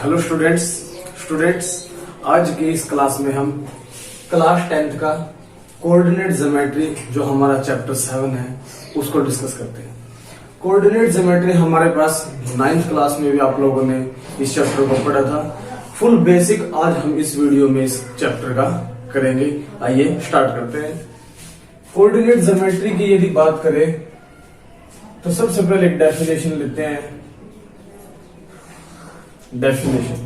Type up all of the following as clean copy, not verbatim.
Hello students आज की इस क्लास में हम क्लास 10th का कोऑर्डिनेट ज्योमेट्री जो हमारा चैप्टर 7 है उसको डिस्कस करते हैं। कोऑर्डिनेट ज्योमेट्री हमारे पास 9th क्लास में भी आप लोगों ने इस चैप्टर को पढ़ा था। फुल बेसिक आज हम इस वीडियो में इस चैप्टर का करेंगे। आइए स्टार्ट करते हैं। कोऑर्डिनेट ज्योमेट्री की यदि बात करें तो सबसे पहले एक डेफिनेशन लेते हैं। डेफिनेशन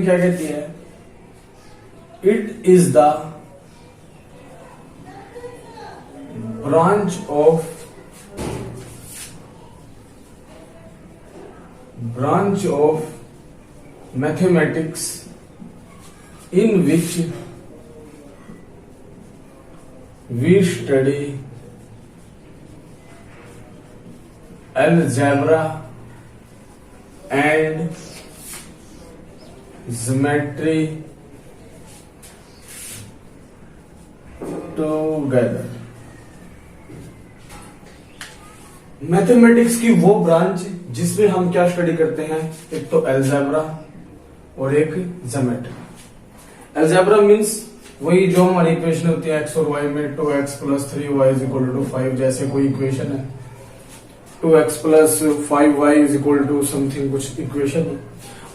क्या कहती है? It is the branch of mathematics in which we study algebra and geometry together। Mathematics की वो ब्रांच जिसमें हम क्या स्टडी करते हैं, एक तो अलजेब्रा और एक ज्योमेट्री। अलजेब्रा मीन्स वही जो हमारी इक्वेशन होती है एक्स और वाई में 2x + 3y = 5 जैसे कोई इक्वेशन है, 2x + 5y = समथिंग कुछ इक्वेशन है।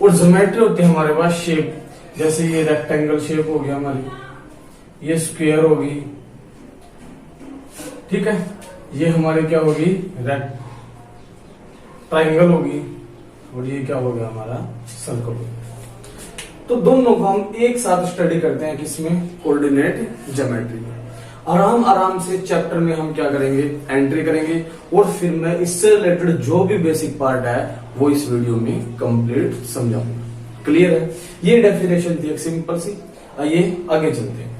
और ज्योमेट्री होती है हमारे पास शेप, जैसे ये रेक्टेंगल शेप हो गया हमारी, ये स्क्वायर होगी, ठीक है, ये हमारे क्या होगी ट्राइंगल होगी, और ये क्या हो गया हमारा सर्कल होगी। तो दोनों को हम एक साथ स्टडी करते हैं किसमें? कोऑर्डिनेट ज्योमेट्री में। आराम से चैप्टर में हम क्या करेंगे, एंट्री करेंगे, और फिर मैं इससे रिलेटेड जो भी बेसिक पार्ट है वो इस वीडियो में कंप्लीट समझाऊंगा। क्लियर है? ये डेफिनेशन थी एक सिंपल सी। आइए आगे चलते हैं।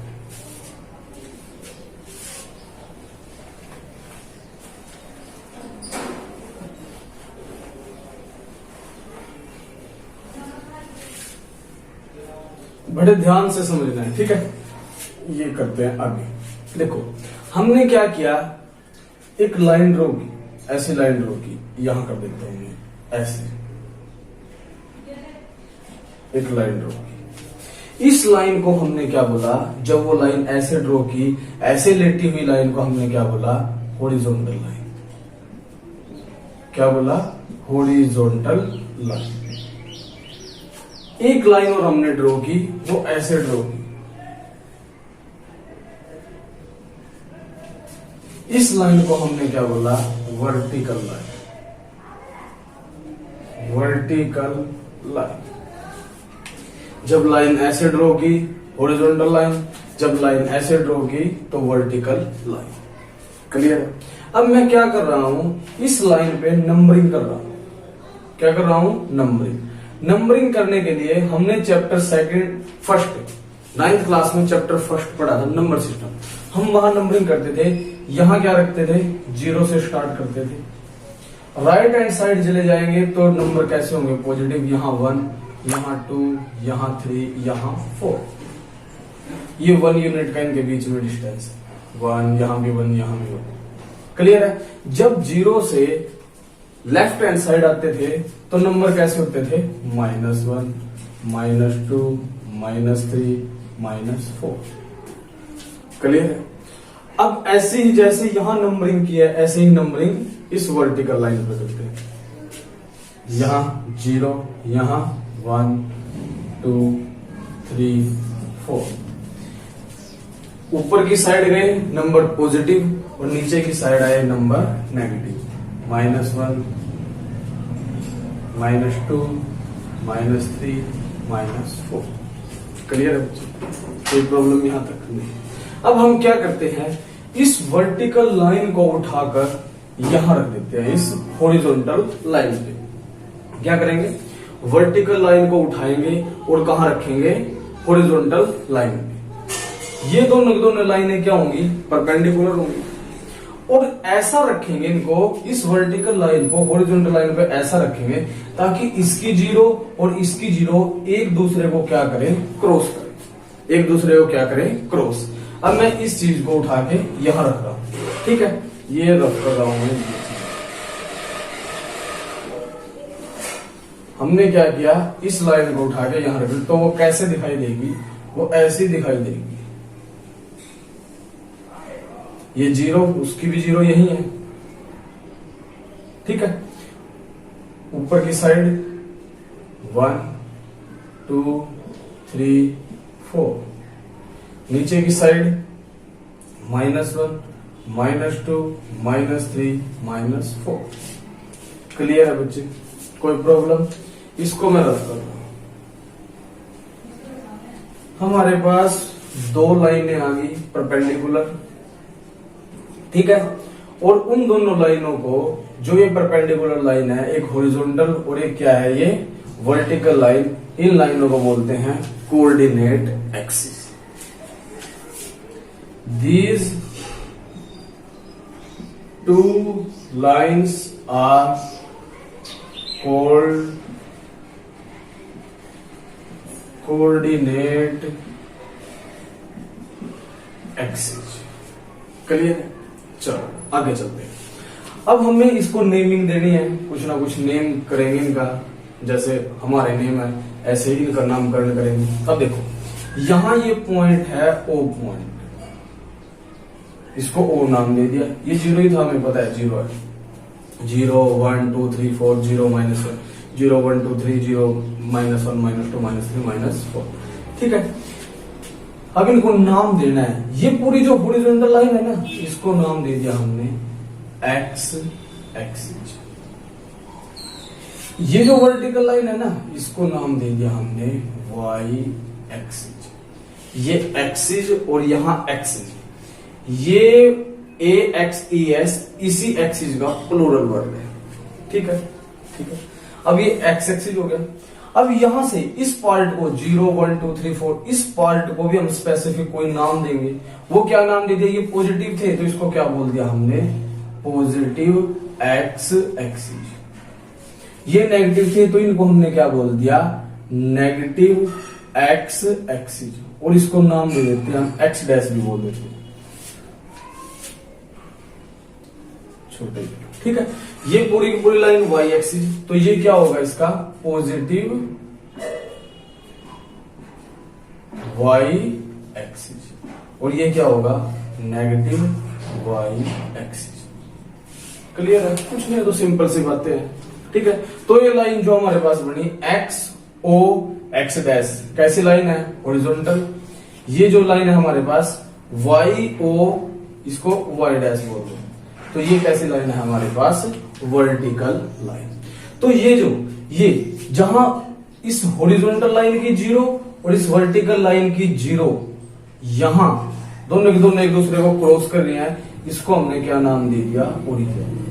बड़े ध्यान से समझना है, ठीक है। ये करते हैं आगे। देखो हमने क्या किया, एक लाइन ड्रॉ की, ऐसी लाइन ड्रॉ की, यहां कर देते हैं ऐसे एक लाइन ड्रॉ की। इस लाइन को हमने क्या बोला, जब वो लाइन ऐसे ड्रॉ की, ऐसे लेटी हुई लाइन को हमने क्या बोला? Horizontal line. क्या बोला? Horizontal line. एक लाइन और हमने ड्रॉ की, वो ऐसे ड्रॉ की। इस लाइन को हमने क्या बोला? Vertical line. Vertical line. जब लाइन ऐसे ड्रॉ की, हॉरिजॉन्टल लाइन। जब लाइन ऐसे ड्रॉ की तो वर्टिकल लाइन। क्लियर है? अब मैं क्या कर रहा हूं, इस लाइन पे नंबरिंग कर रहा हूं। क्या कर रहा हूं? नंबरिंग करने के लिए हमने चैप्टर 9th क्लास में चैप्टर 1 पढ़ा था, नंबर सिस्टम। हम वहां नंबरिंग करते थे। यहां क्या रखते थे? 0 से स्टार्ट करते थे। राइट हैंड साइड चले जाएंगे तो नंबर कैसे होंगे? पॉजिटिव। यहां 1, यहां 2, यहां 3, यहां 4। ये 1 यूनिट का इनके बीच में डिस्टेंस है। 1, यहां भी 1, यहां भी 1। क्लियर है? जब 0 से लेफ्ट हैंड साइड आते थे तो नंबर कैसे होते थे? -1, -2, -3, -4। क्लियर है? अब ऐसे ही जैसे यहां नंबरिंग किया, ऐसे ही नंबरिंग इस वर्टिकल लाइन पे करते हैं। यहां 0, यहां 1, 2, 3, 4। ऊपर की साइड गए नंबर पॉजिटिव और नीचे की साइड आए नंबर नेगेटिव। -1, -2, -3, -4। क्लियर है बच्चों? कोई प्रॉब्लम यहां तक नहीं। अब हम क्या करते हैं, इस वर्टिकल लाइन को उठाकर यहां रख देते हैं, इस हॉरिजॉन्टल लाइन पे। क्या करेंगे? वर्टिकल लाइन को उठाएंगे और कहां रखेंगे? हॉरिजॉन्टल लाइन पे। ये दोनों लाइनें क्या होंगी? परपेंडिकुलर होंगी। और ऐसा रखेंगे इनको, इस वर्टिकल लाइन को हॉरिजॉन्टल लाइन पे ऐसा रखेंगे ताकि इसकी 0 और इसकी 0 एक दूसरे को क्या करें? क्रॉस करें। एक दूसरे को क्या करें? क्रॉस। अब मैं इस चीज को उठा के यहां रख रहा हूं, ठीक है, ये रख कर रहा हूं मैं। हमने क्या किया, इस लाइन को उठा के यहां रख दिया, तो वो कैसे दिखाई देगी, वो ऐसी दिखाई देगी। ये जीरो, उसकी भी जीरो यही है, ठीक है। ऊपर की साइड 1 2 3 4, नीचे की साइड -1 -2 -3 -4। क्लियर है बच्चे, कोई प्रॉब्लम? इसको मैं रख कर रहा हूं। हमारे पास दो लाइनें आ गई परपेंडिकुलर, ठीक है। और उन दोनों लाइनों को, जो ये परपेंडिकुलर लाइन है, एक हॉरिजॉन्टल और एक क्या है, ये वर्टिकल लाइन, इन लाइनों को बोलते हैं coordinate axis. These two lines are called coordinate axis। Clear है? चलो आगे चलते हैं। अब हमें इसको नेमिंग देनी है, कुछ ना कुछ नेम करेंगे इनका, जैसे हमारे नेम है ऐसे ही इनका नामकरण करेंगे। अब देखो यहां ये पॉइंट है ओ पॉइंट, इसको ओ नाम दे दिया। ये जीरो ही था, हमें पता है जीरो है। 0 1 2 3 4 0 -1 0 1 2 3 0 -1 -2 -3 -4, ठीक है। अब इनको नाम देना है। ये पूरी जो हॉरिजॉन्टल लाइन है ना, इसको नाम दे दिया हमने एक्स एक्सिस। ये जो वर्टिकल लाइन है ना, इसको नाम दे दिया हमने वाई एक्सिस। ये एक्सिस और यहां एक्सिस, ये ए एक्स ई एस, इसी एक्सिस का प्लूरल वर्ड है, ठीक है, ठीक है। अब ये एक्स एक्सिस हो गया। अब यहां से इस पार्ट को 0 1 2 3 4, इस पार्ट को भी हम स्पेसिफिक कोई नाम देंगे। वो क्या नाम दे दिया, ये पॉजिटिव थे तो इसको क्या बोल दिया हमने, पॉजिटिव एक्स एक्सिस। ये नेगेटिव थे तो इनको हमने क्या बोल दिया, नेगेटिव एक्स एक्सिस। और इसको नाम दे देते हैं हम एक्स डैश भी बोल देते हैं, छोटे, ठीक है। ये पूरी की पूरी लाइन वाई एक्सिस, तो ये क्या होगा इसका, पॉजिटिव वाई एक्सिस, और ये क्या होगा, नेगेटिव वाई एक्सिस। क्लियर है? कुछ नहीं है तो सिंपल सी बातें हैं, ठीक है। तो ये लाइन जो हमारे पास बनी एक्स ओ एक्स डैश, कैसी लाइन है, हॉरिजॉन्टल। ये जो लाइन है हमारे पास वाई ओ, इसको वाई डैश बोलते हैं, तो ये कैसी लाइन है हमारे पास, वर्टिकल लाइन। तो ये जहां इस हॉरिजॉन्टल लाइन की 0 और इस वर्टिकल लाइन की 0, यहां दोनों की दोनों एक दूसरे को क्रॉस कर रही हैं, इसको हमने क्या नाम दे दिया, ओरिजिन।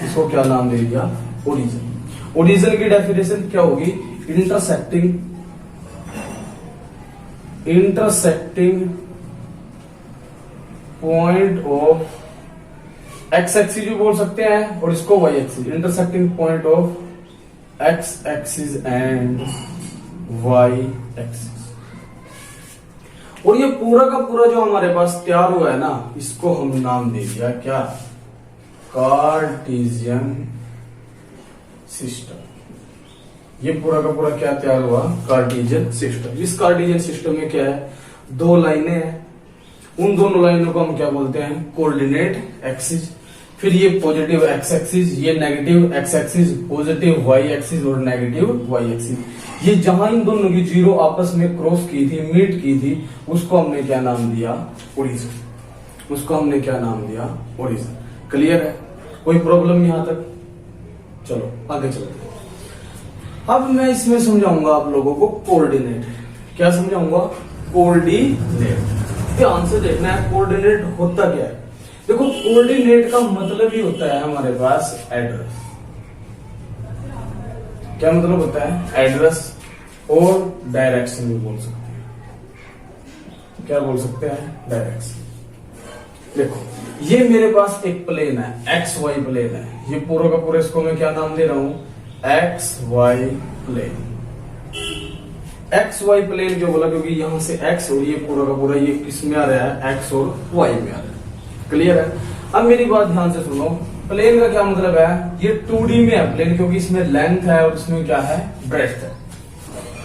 इसको क्या नाम दे दिया, ओरिजिन। ओरिजिन की डेफिनेशन क्या होगी, intersecting point of X axis भी बोल सकते हैं, और इसको Y axis, intersecting point of X axis and Y axis. और ये पूरा का पूरा जो हमारे पास तैयार हुआ है ना, इसको हम नाम दे दिया क्या, कार्टेशियन सिस्टम। ये पूरा का पूरा क्या तैयार हुआ, कार्टेशियन सिस्टम। इस कार्टेशियन सिस्टम में क्या है, दो लाइनें हैं, उन दोनों लाइनों को हम क्या बोलते हैं, कोऑर्डिनेट एक्सिस। फिर ये पॉजिटिव एक्स एक्सिस, ये negative X axis, positive Y axis और नेगेटिव वाई एक्सिस। ये जहां इन दोनों की 0 आपस में क्रॉस की थी, मीट की थी, उसको हमने क्या नाम दिया, ओरिजिन। उसको हमने क्या नाम दिया, ओरिजिन। क्लियर है? कोई प्रॉब्लम यहां तक? चलो आगे चलते हैं। अब मैं इसमें समझाऊंगा आप लोगों को कोऑर्डिनेट। क्या समझाऊंगा, कोऑर्डिनेट। ध्यान से देखना है कोऑर्डिनेट होता क्या है। देखो कोऑर्डिनेट का मतलब ही होता है हमारे पास एड्रेस। क्या मतलब होता है, एड्रेस और डायरेक्शन भी बोल सकते हैं। क्या बोल सकते हैं, डायरेक्शन। देखो ये मेरे पास एक प्लेन है, एक्स वाई प्लेन है। ये पूरा का पूरा, इसको मैं क्या नाम दे रहा हूं, X Y plane. X Y plane जो बोला, क्योंकि यहां से एक्स और ये पूरा का पूरा ये किसमें आ रहा है, एक्स और वाई में आ रहा है। क्लियर है? अब मेरी बात ध्यान से सुनो, प्लेन का क्या मतलब है, ये 2D में है प्लेन, क्योंकि इसमें लेंथ है और इसमें क्या है, ब्रेड्थ है।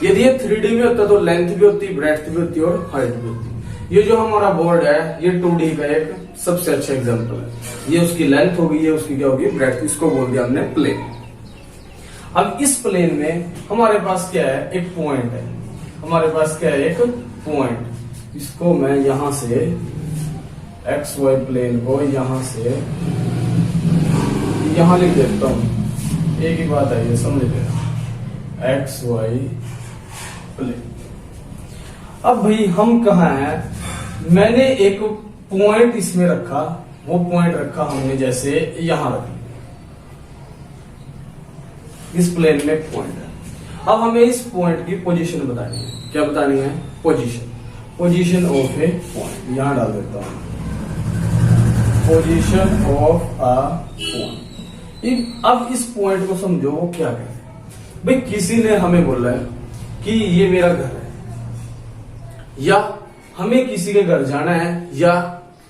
यदि ये 3D में होता तो लेंथ भी होती, ब्रेड्थ भी होती और हाइट भी होती। ये जो हमारा बोर्ड है ये 2D का एक सबसे अच्छा एग्जांपल है। ये उसकी लेंथ होगी, ये उसकी क्या होगी, ब्रेड्थ। इसको बोल दिया हमने प्लेन। अब इस प्लेन में हमारे पास क्या है, एक पॉइंट है। हमारे पास क्या है, एक पॉइंट। इसको मैं यहां से XY प्लेन को यहां से यहां लिख देता हूं। एक ही बात है, ये समझ लेना, XY प्लेन। अब भाई हम कहाँ हैं, मैंने एक पॉइंट इसमें रखा, वो पॉइंट रखा हमने जैसे यहां रखा, इस प्लेन में पॉइंट है। अब हमें इस पॉइंट की पोजीशन बतानी है। क्या बतानी है, पोजीशन ऑफ ए पॉइंट। यहां डाल देता हूं, पोजीशन ऑफ अ पॉइंट। अब इस पॉइंट को समझो, वो क्या कहते हैं भाई, किसी ने हमें बोला है कि ये मेरा घर है, या हमें किसी के घर जाना है, या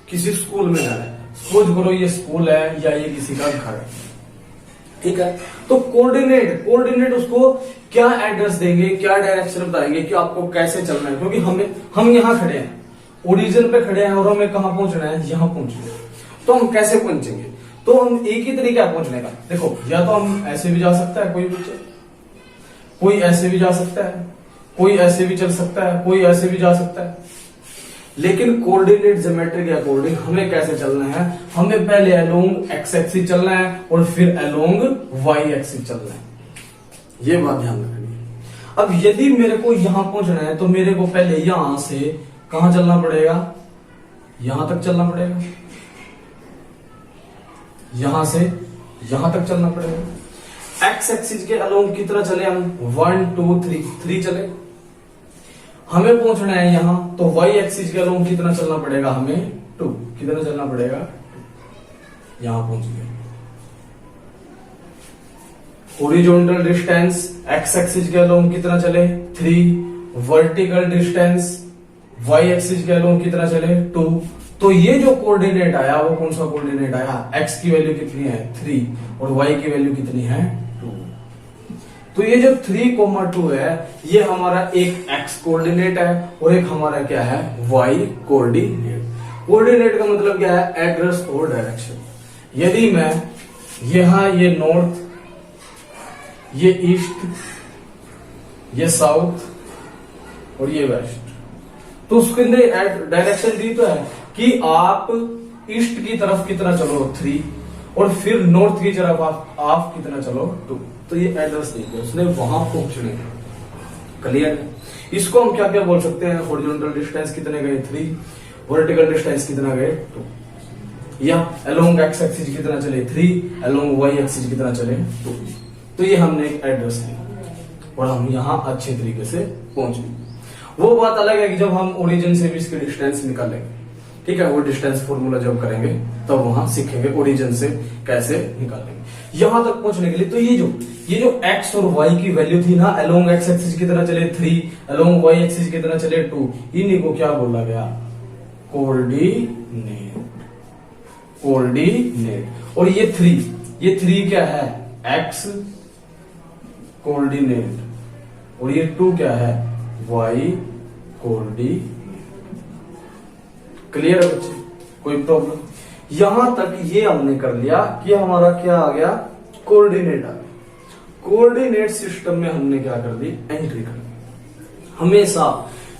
किसी स्कूल में जाना है। सपोज करो ये स्कूल है या ये किसी का घर है, ठीक है। तो कोऑर्डिनेट उसको क्या एड्रेस देंगे, क्या डायरेक्शन बताएंगे कि आपको कैसे चलना है, क्योंकि हम यहाँ खड़े हैं, ओरिजिन पे खड़े हैं और हमें कहाँ पहुंचना है, यहाँ पहुंचना है। तो हम कैसे पहुंचेंगे, तो हम एक ही तरीका है पहुंचने का। देखो, या तो हम ऐसे भी जा सकता है, कोई ऐसे भी जा सकता है, कोई ऐसे भी चल सकता है, कोई ऐसे भी जा सकता है। लेकिन कोऑर्डिनेट ज्योमेट्री के अकॉर्डिंग हमें कैसे चलना है, हमें पहले अलोंग एक्स एक्सिस चलना है और फिर अलोंग वाई एक्सिस चलना है। ये बात ध्यान रखनी है। अब यदि मेरे को यहां पहुंचना है तो मेरे को पहले यहां से कहां चलना पड़ेगा, यहां तक चलना पड़ेगा, यहां से यहां तक चलना पड़ेगा। एक्स एक्सिस के अलोंग कितना चले हम, 1 2 3 चले। हमें पहुंचना है यहां, तो वाई एक्सिस के अलोंग कितना चलना पड़ेगा हमें, 2। कितना चलना पड़ेगा, यहां पहुंच गए। हॉरिजॉन्टल डिस्टेंस एक्स एक्सिस के अलोंग कितना चले, 3। वर्टिकल डिस्टेंस वाई एक्सिस के अलोंग कितना चले, 2। तो ये जो कोऑर्डिनेट आया वो कौन सा कोऑर्डिनेट आया, एक्स की वैल्यू कितनी है, 3 और वाई की वैल्यू कितनी है, 2। तो ये जो 3,2 है ये हमारा एक एक्स कोऑर्डिनेट है और एक हमारा क्या है, वाई कोऑर्डिनेट। कोऑर्डिनेट का मतलब क्या है, एड्रेस और डायरेक्शन। यदि मैं यहां ये नॉर्थ, ये ईस्ट, ये साउथ और ये वेस्ट, तो उसके अंदर डायरेक्शन दी तो है कि आप ईस्ट की तरफ कितना चलो, 3, और फिर नॉर्थ की तरफ आप कितना चलो, 2। तो ये एड्रेस देखिए, उसने वहां पहुंचने। क्लियर। इसको हम क्या क्या बोल सकते हैं, हॉरिजॉन्टल डिस्टेंस कितने गए, 3। वर्टिकल डिस्टेंस कितना गए, 2। या अलोंग एक्स एक्सिस कितना चले, 3। अलोंग वाई एक्सिस कितना चले, 2। तो ये हमने एक एड्रेस दी और हम यहां अच्छे तरीके से पहुंच गए। वो बात अलग है कि जब हम ओरिजिन से भी इसकी डिस्टेंस निकालेंगे, ठीक है, वो डिस्टेंस फॉर्मूला जब करेंगे तब वहां सीखेंगे ओरिजिन से कैसे निकालेंगे। यहां तक पहुंचने के लिए तो ये जो एक्स और वाई की वैल्यू थी ना, अलोंग एक्स एक्सिस की तरह चले 3, अलोंग वाई एक्सिस की तरह चले 2, इन्हीं को क्या बोला गया, कोऑर्डिनेट। और ये 3 क्या है, एक्स कोऑर्डिनेट, और ये 2 क्या है, वाई कोऑर्डिनेट। क्लियर है बच्चे, कोई प्रॉब्लम। यहां तक ये हमने कर लिया कि हमारा क्या आ गया, कोऑर्डिनेट आ गया। कोऑर्डिनेट सिस्टम में हमने क्या कर दी, एंट्री कर दी। हमेशा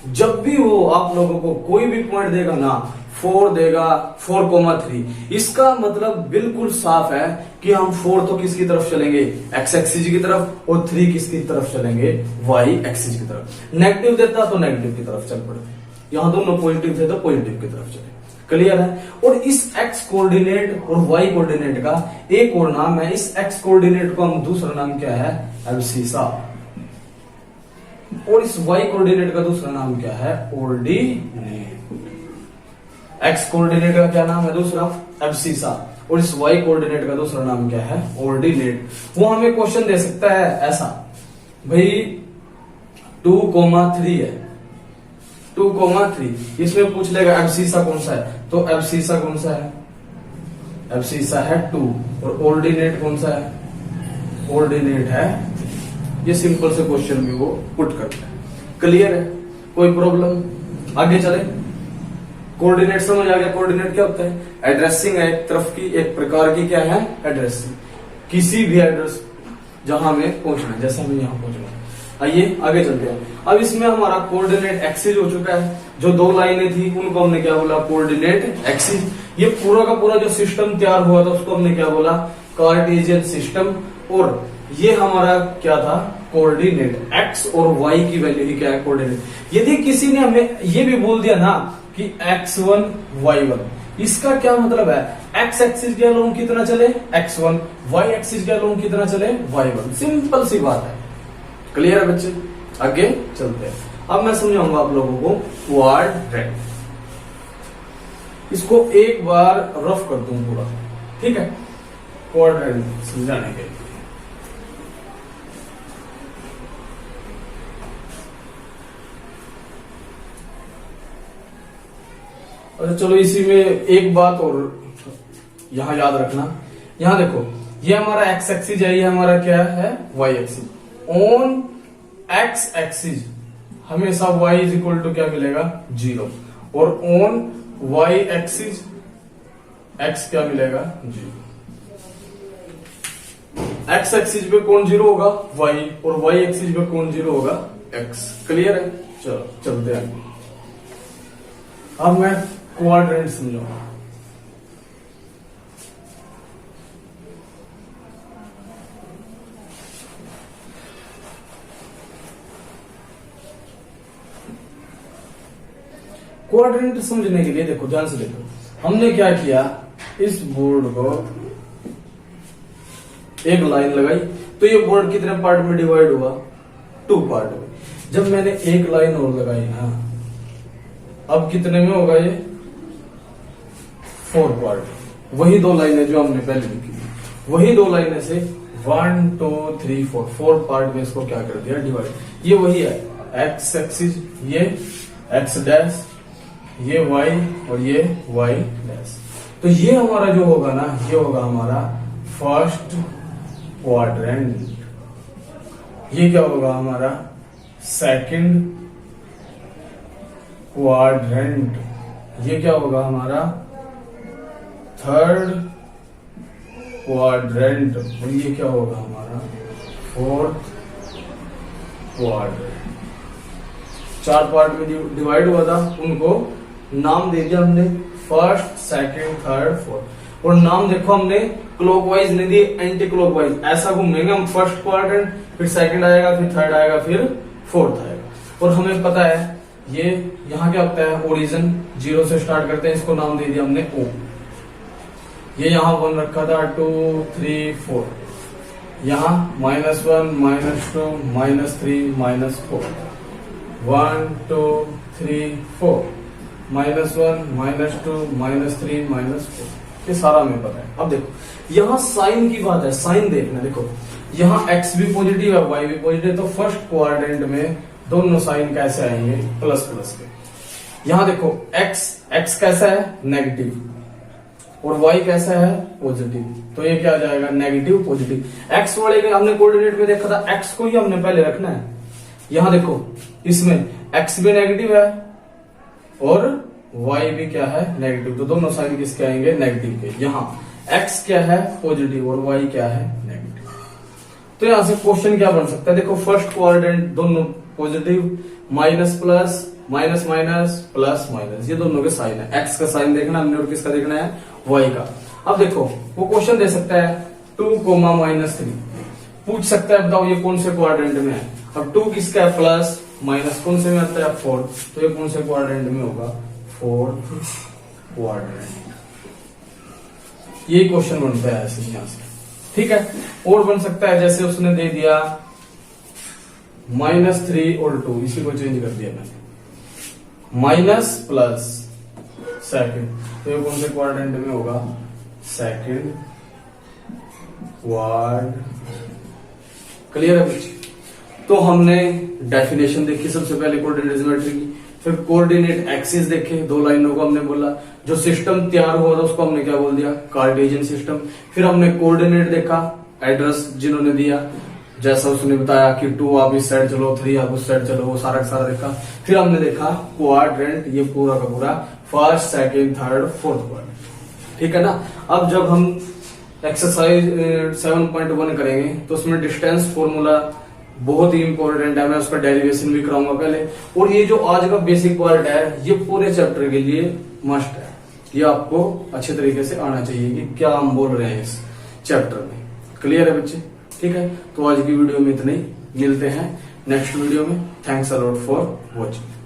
जब भी वो आप लोगों को कोई भी पॉइंट देगा ना, 4 देगा, 4,3, इसका मतलब बिल्कुल साफ है कि हम 4 तो किसकी तरफ चलेंगे, एक्स एक्सिस की तरफ, और 3 किसकी तरफ चलेंगे, वाई एक्सिस की तरफ। नेगेटिव देता तो नेगेटिव की तरफ चल पड़ते, यहां दोनों पॉजिटिव थे तो पॉजिटिव की तरफ चले। क्लियर है। और इस एक्स कोऑर्डिनेट और वाई कोऑर्डिनेट का एक और नाम है, इस एक्स कोऑर्डिनेट को हम दूसरा नाम क्या है, एब्सिसा, और इस वाई कोऑर्डिनेट का दूसरा नाम क्या है, ऑर्डिनेट। एक्स कोऑर्डिनेट का क्या नाम है दूसरा, एब्सिसा, और इस वाई कोऑर्डिनेट का दूसरा नाम क्या है, ऑर्डिनेट। वो हमें क्वेश्चन दे सकता है ऐसा, भाई 2,3 है, 2,3, इसमें पूछ लेगा एब्सिसा कौन सा है, तो एब्सिसा कौन सा है, एब्सिसा है 2 और ऑर्डिनेट कौन सा है, ऑर्डिनेट है, ये सिंपल से क्वेश्चन भी वो पुट करता है। क्लियर है, कोई प्रॉब्लम? आगे चले, कोऑर्डिनेट समझ आ गया। कोऑर्डिनेट क्या होता है, एड्रेसिंग है एक तरफ की, एक प्रकार की क्या है एड्रेसिंग, किसी भी एड्रेस जहां हमें पहुंचना है, जैसे हमें यहां पहुंचना है। आइए आगे चलते हैं। अब इसमें हमारा कोऑर्डिनेट एक्सिस हो चुका है, जो दो लाइनें थी उनको हमने क्या बोला, कोऑर्डिनेट एक्सिस। ये पूरा का पूरा जो सिस्टम तैयार हुआ था उसको हमने क्या बोला, कार्टेशियन सिस्टम। और ये हमारा क्या था, कोऑर्डिनेट, एक्स और वाई की वैल्यू ही क्या है, कोऑर्डिनेट। यदि किसी ने हमें ये भी बोल दिया ना कि x1 y1, इसका क्या मतलब है, x एक्सिस के अलोंग कितना चले x1, y एक्सिस के अलोंग कितना चले y1, सिंपल सी बात है। क्लियर है बच्चे? आगे चलते हैं। अब मैं समझाऊंगा आप लोगों को क्वाड्रेंट, इसको एक बार रफ कर दूं पूरा, ठीक है, क्वाड्रेंट समझाने के लिए। अच्छा चलो, इसी में एक बात और यहां याद रखना। यहां देखो, ये हमारा एक्स एक्सिस है, ये हमारा क्या है, Y axis. On X axis हमेशा y इज इक्वल टू क्या मिलेगा, 0, और ऑन y एक्सिस x क्या मिलेगा, 0। x एक्सिस पे कौन 0 होगा, y, और y एक्सिस पे कौन 0 होगा, x। क्लियर है? चलो चलते हैं। अब मैं क्वाड्रेंट समझाऊंगा। क्वाड्रेंट समझने के लिए देखो, ध्यान से देखो, हमने क्या किया, इस बोर्ड को एक लाइन लगाई, तो ये बोर्ड कितने पार्ट में डिवाइड हुआ, 2 पार्ट में। जब मैंने एक लाइन और लगाई ना, अब कितने में होगा ये, 4 पार्ट। वही 2 लाइनें जो हमने पहले लिखी थी, वही 2 लाइनें से 1 2 3 4 पार्ट में इसको क्या कर दिया, डिवाइड। ये वही है, एक्स एक्सिस, ये एक्स डैश, ये y और ये y डैश। तो ये हमारा जो होगा ना, ये होगा हमारा फर्स्ट क्वाड्रेंट। ये क्या होगा हमारा सेकंड क्वाड्रेंट। ये क्या होगा हमारा थर्ड क्वाड्रेंट। और ये क्या होगा हमारा फोर्थ क्वाड्रेंट। 4 पार्ट में डिवाइड हुआ था, उनको नाम दे दिया हमने, फर्स्ट सेकंड थर्ड फोर्थ। और नाम देखो हमने क्लॉकवाइज नहीं दिए, एंटी क्लॉकवाइज। ऐसा घूमेंगे हम, फर्स्ट क्वाड्रेंट, फिर सेकंड आएगा, फिर थर्ड आएगा, फिर फोर्थ आएगा। और हमें पता है ये यहाँ क्या होता है, ओरिजिन 0 से स्टार्ट करते हैं, इसको नाम दे दिया हमने O। ये यहाँ 1 रखा था, 2 3 4, यहाँ -1 -2 -3 -4, 1 2 3 4, -1 -2 -3 -4, ये सारा हमें पता है। अब देखो यहाँ साइन की बात है, साइन देखना, देखो यहाँ x भी पॉजिटिव है, y भी पॉजिटिव, तो फर्स्ट क्वाड्रेंट में दोनों साइन कैसे आएंगे, प्लस प्लस के। यहाँ देखो x कैसा है, नेगेटिव, और y कैसा है, पॉजिटिव, तो ये क्या आ जाएगा, नेगेटिव पॉजिटिव। x वाले के हमने कोऑर्डिनेट में देखा था, x को ही हमने पहले रखना है। यहाँ देखो इसमें x भी नेगेटिव है और y भी क्या है, नेगेटिव, तो दोनों साइन किसके आएंगे, नेगेटिव के। यहाँ x क्या है, पॉजिटिव, और y क्या है, नेगेटिव। तो यहां से क्वेश्चन क्या बन सकता है, देखो फर्स्ट क्वाड्रेंट दोनों positive, minus plus, minus minus, plus minus, ये दोनों के साइन है। x का साइन देखना हमने और किसका देखना है, y का। अब देखो वो क्वेश्चन दे सकता है 2, -3 पूछ सकता है, बताओ ये कौन से क्वाड्रेंट में है। अब 2 किसका है, प्लस, माइनस कौन से में आता है, 4, तो ये कौन से क्वाड्रेंट में होगा, 4th क्वाड्रेंट। ये क्वेश्चन बनता है ऐसे यहां से, ठीक है। और बन सकता है जैसे उसने दे दिया -3 और 2, इसी को चेंज कर दिया मैंने, माइनस प्लस सेकंड, तो ये कौन से क्वाड्रेंट में होगा, सेकंड क्वाड। क्लियर है बच्चे? तो हमने डेफिनेशन देखी सबसे पहले कोऑर्डिनेट ज्योमेट्री की, फिर कोऑर्डिनेट एक्सिस देखे, 2 लाइनों को हमने बोला। जो सिस्टम तैयार हुआ था उसको हमने क्या बोल दिया, कार्टेशियन सिस्टम। फिर हमने कोऑर्डिनेट देखा, एड्रेस जिन्होंने दिया जैसा उसने बताया कि 2 आप इस साइड चलो, 3 आप उस साइड चलो, वो सारा का सारा देखा। फिर हमने देखा क्वाड्रेंट, ये पूरा का पूरा first, second, third, fourth quadrant, ठीक है ना। अब जब हम एक्सरसाइज 7.1 करेंगे तो उसमें डिस्टेंस फॉर्मूला बहुत ही इंपॉर्टेंट है, मैं उसका डेरिवेशन भी कराऊंगा पहले। और ये जो आज का बेसिक पार्ट है ये पूरे चैप्टर के लिए मस्ट है, ये आपको अच्छे तरीके से आना चाहिए कि क्या हम बोल रहे हैं इस चैप्टर में। क्लियर है बच्चे, ठीक है। तो आज की वीडियो में इतना ही, मिलते हैं नेक्स्ट वीडियो में। Thanks a lot for watching.